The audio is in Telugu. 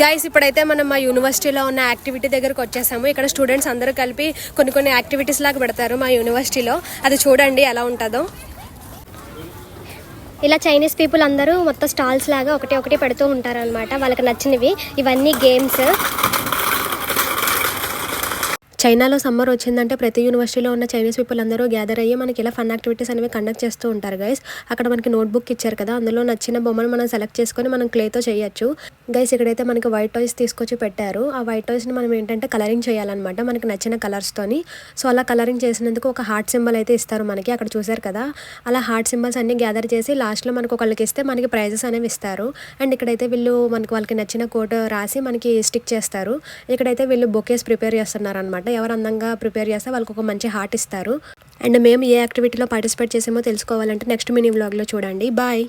గైస్ ఇప్పుడైతే మనం మా యూనివర్సిటీలో ఉన్న యాక్టివిటీ దగ్గరకు వచ్చేసాము. ఇక్కడ స్టూడెంట్స్ అందరూ కలిపి కొన్ని యాక్టివిటీస్ లాగా పెడతారు మా యూనివర్సిటీలో. అది చూడండి ఎలా ఉంటుందో. ఇలా చైనీస్ పీపుల్ అందరూ మొత్తం స్టాల్స్ లాగా ఒకటి పెడుతూ ఉంటారు అనమాట. వాళ్ళకి నచ్చినవి ఇవన్నీ గేమ్స్. చైనాలో సమ్మర్ వచ్చిందంటే ప్రతి యూనివర్సిటీలో ఉన్న చైనీస్ పీపుల్ అందరూ గ్యాదర్ అయ్యి మనకి ఇలా ఫన్ యాక్టివిటీస్ అనేవి కండక్ట్ చేస్తూ ఉంటారు గైస్. అక్కడ మనకి నోట్బుక్ ఇచ్చారు కదా, అందులో నచ్చిన బొమ్మను మనం సెలెక్ట్ చేసుకొని మనం క్లేతో చేయొచ్చు గైస్. ఇక్కడైతే మనకి వైట్ టాయ్స్ తీసుకొచ్చి పెట్టారు. ఆ వైట్ టాయ్స్ని మనం ఏంటంటే కలరింగ్ చేయాలన్నమాట మనకి నచ్చిన కలర్స్తోని. సో అలా కలరింగ్ చేసినందుకు ఒక హార్ట్ సింబల్ అయితే ఇస్తారు మనకి. అక్కడ చూసారు కదా, అలా హార్ట్ సింబల్స్ అన్ని గ్యాదర్ చేసి లాస్ట్లో మనకు ఒకళ్ళకి ఇస్తే మనకి ప్రైజెస్ అనేవి ఇస్తారు. అండ్ ఇక్కడైతే వీళ్ళు వాళ్ళకి నచ్చిన కోట్ రాసి మనకి స్టిక్ చేస్తారు. ఇక్కడైతే వీళ్ళు బొకేస్ ప్రిపేర్ చేస్తున్నారు అనమాట. ఎవరు అందంగా ప్రిపేర్ చేస్తే వాళ్ళకి ఒక మంచి హార్ట్ ఇస్తారు. అండ్ మేము ఏ యాక్టివిటీలో పార్టిసిపేట్ చేసామో తెలుసుకోవాలంటే నెక్స్ట్ మినీ వ్లాగ్లో చూడండి. బాయ్.